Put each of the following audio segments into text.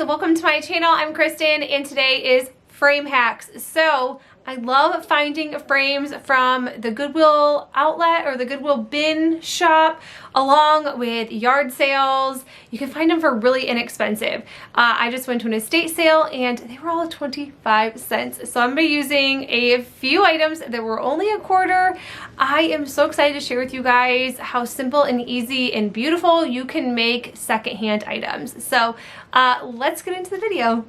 So welcome to my channel. I'm Kristen and today is frame hacks. So I love finding frames from the Goodwill outlet or the Goodwill bin shop along with yard sales. You can find them for really inexpensive. I just went to an estate sale and they were all 25 cents. So I'm gonna be using a few items that were only a quarter. I am so excited to share with you guys how simple and easy and beautiful you can make secondhand items. So let's get into the video.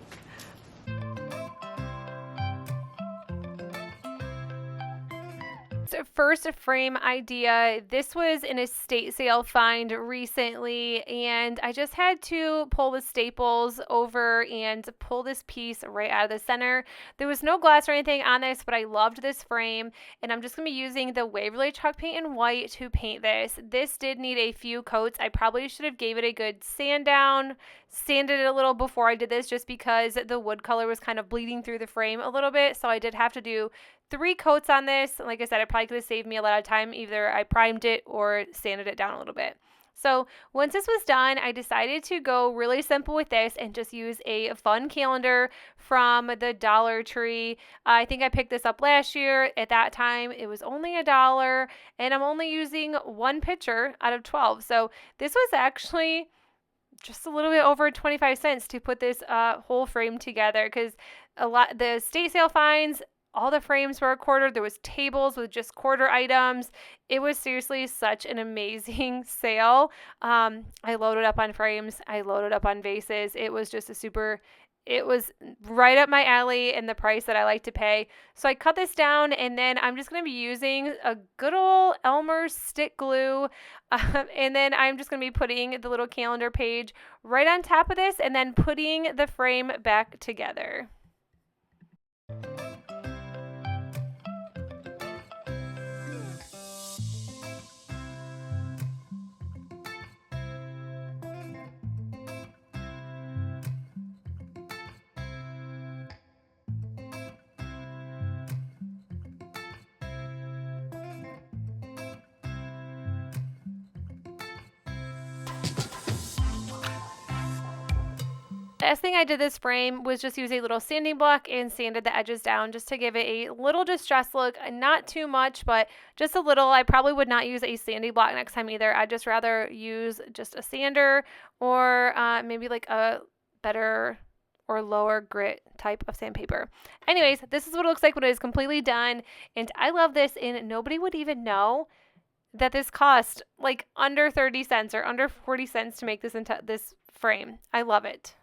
First frame idea. This was an estate sale find recently and I just had to pull the staples over and pull this piece right out of the center. There was no glass or anything on this, but I loved this frame and I'm just going to be using the Waverly chalk paint in white to paint this. This did need a few coats. I probably should have gave it a good sand down, sanded it a little before I did this just because the wood color was kind of bleeding through the frame a little bit. So I did have to do 3 coats on this. Like I said, it probably could have saved me a lot of time. Either I primed it or sanded it down a little bit. So once this was done, I decided to go really simple with this and just use a fun calendar from the Dollar Tree. I think I picked this up last year. At that time, it was only $1 and I'm only using 1 picture out of 12. So this was actually just a little bit over 25 cents to put this whole frame together because the estate sale finds, all the frames were a quarter. There was tables with just quarter items. It was seriously such an amazing sale. I loaded up on frames. I loaded up on vases. It was just it was right up my alley and the price that I like to pay. So I cut this down and then I'm just going to be using a good old Elmer's stick glue. And then I'm just going to be putting the little calendar page right on top of this and then putting the frame back together. Last thing I did this frame was just use a little sanding block and sanded the edges down just to give it a little distressed look. Not too much, but just a little. I probably would not use a sanding block next time either. I'd just rather use just a sander or maybe like a better or lower grit type of sandpaper. Anyways, this is what it looks like when it is completely done. And I love this and nobody would even know that this cost like under 30 cents or under 40 cents to make this frame. I love it.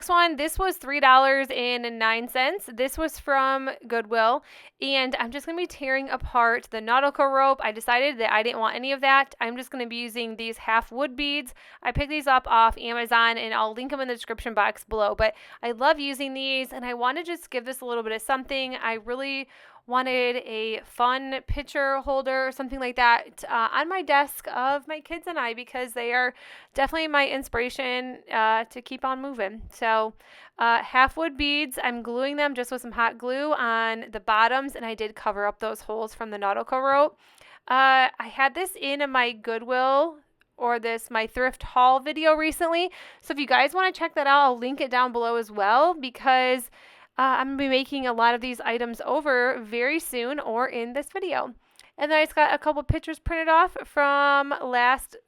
One, this was $3.09. This was from Goodwill and I'm just going to be tearing apart the nautical rope. I decided that I didn't want any of that. I'm just going to be using these half wood beads. I picked these up off Amazon and I'll link them in the description box below, but I love using these and I want to just give this a little bit of something. I really wanted a fun picture holder or something like that on my desk of my kids and I because they are definitely my inspiration to keep on moving. So half wood beads, I'm gluing them just with some hot glue on the bottoms and I did cover up those holes from the nautical rope. I had this in my Goodwill or my thrift haul video recently. So if you guys want to check that out, I'll link it down below as well because I'm going to be making a lot of these items over very soon or in this video. And then I just got a couple pictures printed off from last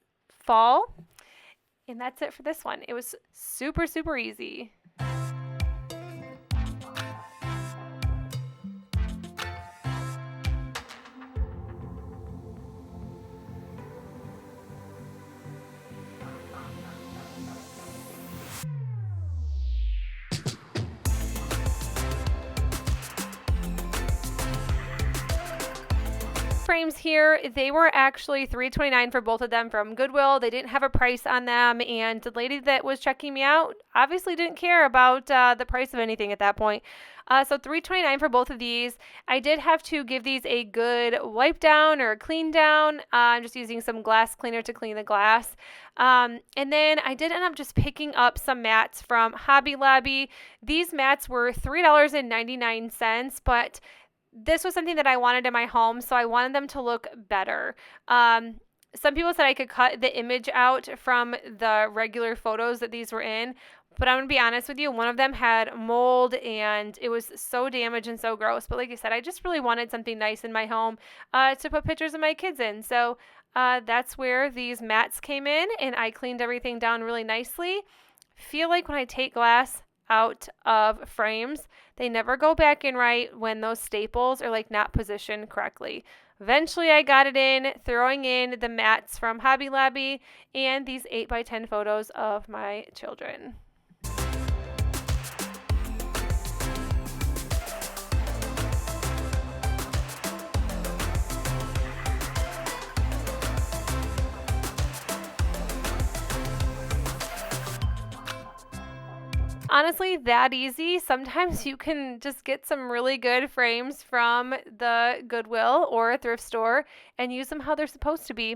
fall. And that's it for this one. It was super, super easy. Frames here, they were actually $3.29 for both of them from Goodwill. They didn't have a price on them, and the lady that was checking me out obviously didn't care about the price of anything at that point. So $3.29 for both of these. I did have to give these a good wipe down or a clean down. I'm just using some glass cleaner to clean the glass. And then I did end up just picking up some mats from Hobby Lobby. These mats were $3.99, but this was something that I wanted in my home, so I wanted them to look better. Some people said I could cut the image out from the regular photos that these were in, but I'm going to be honest with you, one of them had mold and it was so damaged and so gross. But like I said, I just really wanted something nice in my home to put pictures of my kids in. So that's where these mats came in, and I cleaned everything down really nicely. Feel like when I take glass out of frames, they never go back in right when those staples are like not positioned correctly. Eventually I got it in, throwing in the mats from Hobby Lobby and these 8x10 photos of my children. Honestly, that easy. Sometimes you can just get some really good frames from the Goodwill or a thrift store and use them how they're supposed to be.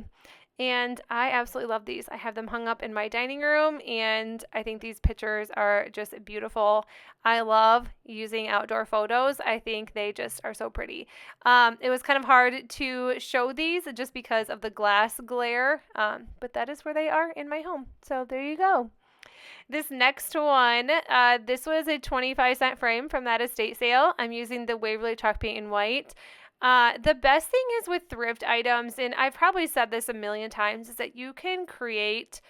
And I absolutely love these. I have them hung up in my dining room, and I think these pictures are just beautiful. I love using outdoor photos. I think they just are so pretty. It was kind of hard to show these just because of the glass glare, but that is where they are in my home. So there you go. This next one, this was a 25-cent frame from that estate sale. I'm using the Waverly chalk paint in white. The best thing is with thrift items, and I've probably said this a million times, is that you can create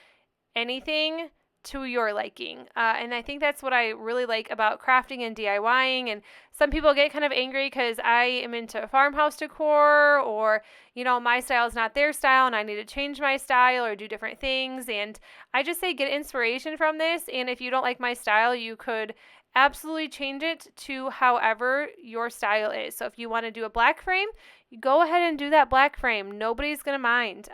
anything to your liking. And I think that's what I really like about crafting and DIYing. And some people get kind of angry because I am into farmhouse decor, or, you know, my style is not their style and I need to change my style or do different things. And I just say get inspiration from this. And if you don't like my style, you could absolutely change it to however your style is. So if you want to do a black frame, you go ahead and do that black frame. Nobody's going to mind.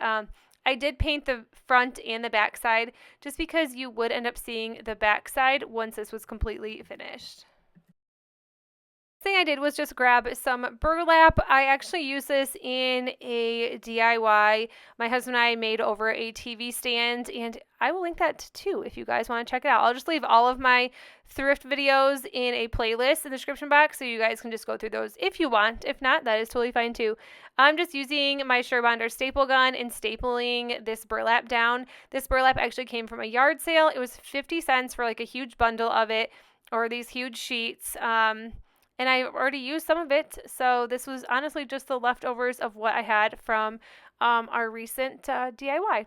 I did paint the front and the back side just because you would end up seeing the back side once this was completely finished. Thing I did was just grab some burlap. I actually use this in a DIY my husband and I made over a TV stand, and I will link that too if you guys want to check it out. I'll just leave all of my thrift videos in a playlist in the description box so you guys can just go through those if you want. If not, that is totally fine too. I'm just using my Surebonder staple gun and stapling this burlap down. This burlap actually came from a yard sale. It was 50 cents for like a huge bundle of it, or these huge sheets. And I already used some of it, so this was honestly just the leftovers of what I had from our recent DIY.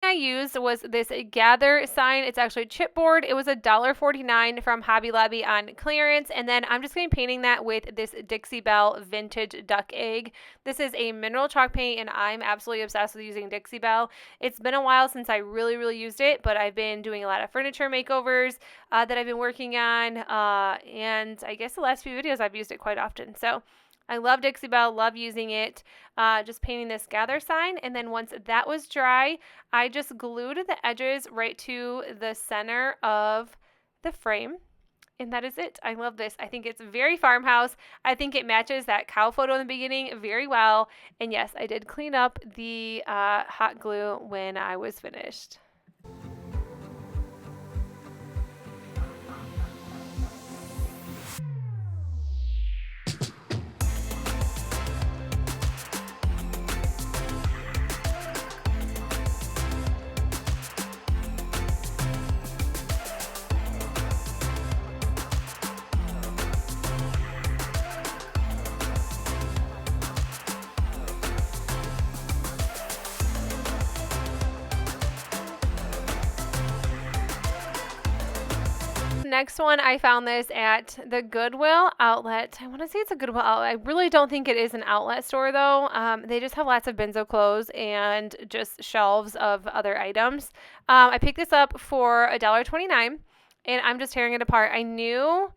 I used was this gather sign. It's actually chipboard. It was $1.49 from Hobby Lobby on clearance, and then I'm just going to be painting that with this Dixie Belle vintage duck egg. This is a mineral chalk paint, and I'm absolutely obsessed with using Dixie Belle. It's been a while since I really used it, but I've been doing a lot of furniture makeovers that I've been working on, and I guess the last few videos I've used it quite often. So I love Dixie Belle, love using it, just painting this gather sign. And then once that was dry, I just glued the edges right to the center of the frame. And that is it. I love this. I think it's very farmhouse. I think it matches that cow photo in the beginning very well. And yes, I did clean up the hot glue when I was finished. Next one, I found this at the Goodwill outlet. I want to say it's a Goodwill outlet. I really don't think it is an outlet store though. They just have lots of bins of clothes and just shelves of other items. I picked this up for $1.29, and I'm just tearing it apart. I knew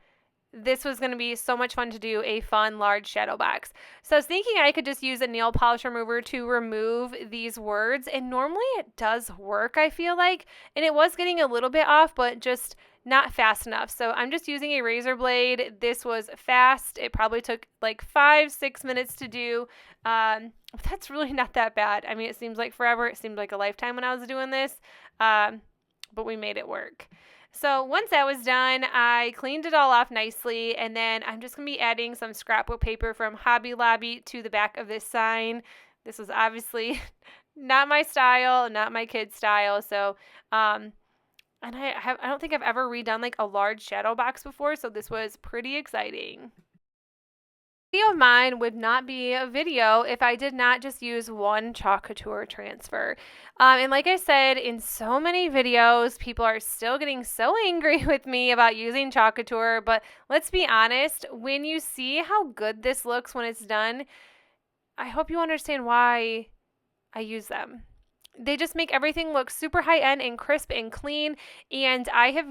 this was going to be so much fun to do a fun large shadow box. So I was thinking I could just use a nail polish remover to remove these words, and normally it does work, I feel like, and it was getting a little bit off, but just not fast enough. So I'm just using a razor blade. This was fast. It probably took like 5-6 minutes to do. That's really not that bad. I mean, it seems like forever. It seemed like a lifetime when I was doing this, but we made it work. So once that was done, I cleaned it all off nicely, and then I'm just going to be adding some scrapbook paper from Hobby Lobby to the back of this sign. This was obviously not my style, not my kid's style, so and I don't think I've ever redone like a large shadow box before, so this was pretty exciting. Video of mine would not be a video if I did not just use one chalk couture transfer. And like I said, in so many videos, people are still getting so angry with me about using chalk couture, but let's be honest, when you see how good this looks when it's done, I hope you understand why I use them. They just make everything look super high-end and crisp and clean, and I have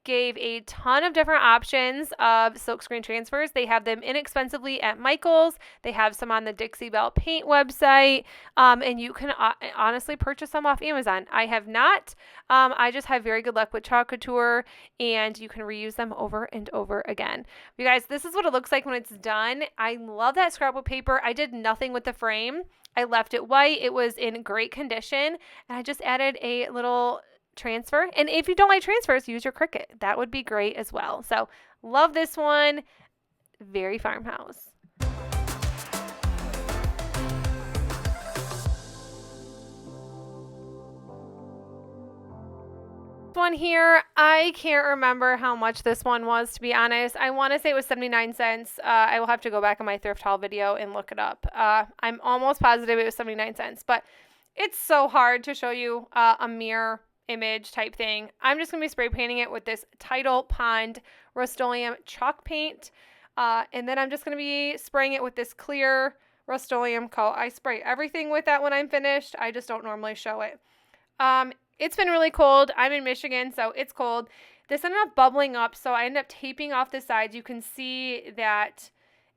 gave a ton of different options of silkscreen transfers. They have them inexpensively at Michael's. They have some on the Dixie Belle Paint website, and you can honestly purchase them off Amazon. I have not. I just have very good luck with chalk couture, and you can reuse them over and over again. You guys, this is what it looks like when it's done. I love that scrapbook paper. I did nothing with the frame. I left it white. It was in great condition, and I just added a little transfer. And if you don't like transfers, use your Cricut. That would be great as well. So love this one. Very Farmhouse. One here, I can't remember how much this one was, to be honest. I want to say it was 79 cents. I will have to go back on my thrift haul video and look it up. I'm almost positive it was 79 cents, but it's so hard to show you a mirror image type thing. I'm just going to be spray painting it with this Tidal Pond Rust-Oleum chalk paint. And then I'm just going to be spraying it with this clear Rust-Oleum coat. I spray everything with that when I'm finished. I just don't normally show it. It's been really cold. I'm in Michigan, so it's cold. This ended up bubbling up, so I ended up taping off the sides. You can see that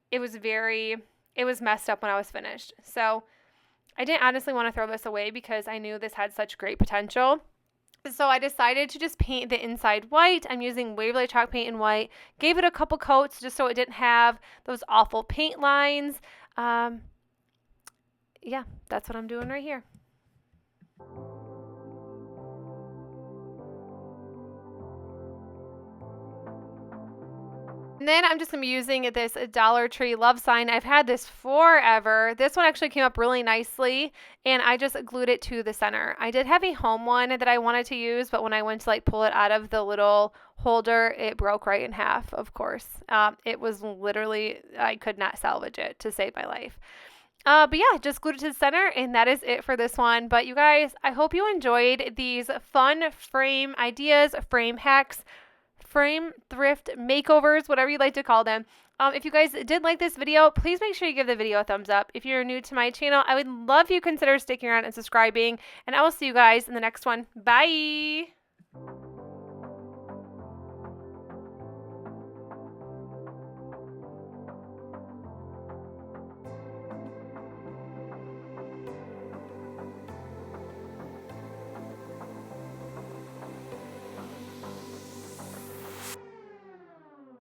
it was messed up when I was finished. So I didn't honestly want to throw this away because I knew this had such great potential. So I decided to just paint the inside white. I'm using Waverly chalk paint in white. Gave it a couple coats just so it didn't have those awful paint lines. Yeah, that's what I'm doing right here. And then I'm just going to be using this Dollar Tree love sign. I've had this forever. This one actually came up really nicely, and I just glued it to the center. I did have a home one that I wanted to use, but when I went to like pull it out of the little holder, it broke right in half, of course. It was literally, I could not salvage it to save my life. But yeah, just glued it to the center, and that is it for this one. But you guys, I hope you enjoyed these fun frame ideas, frame hacks, frame thrift makeovers, whatever you like to call them. If you guys did like this video, please make sure you give the video a thumbs up. If you're new to my channel, I would love you consider sticking around and subscribing, and I will see you guys in the next one. Bye!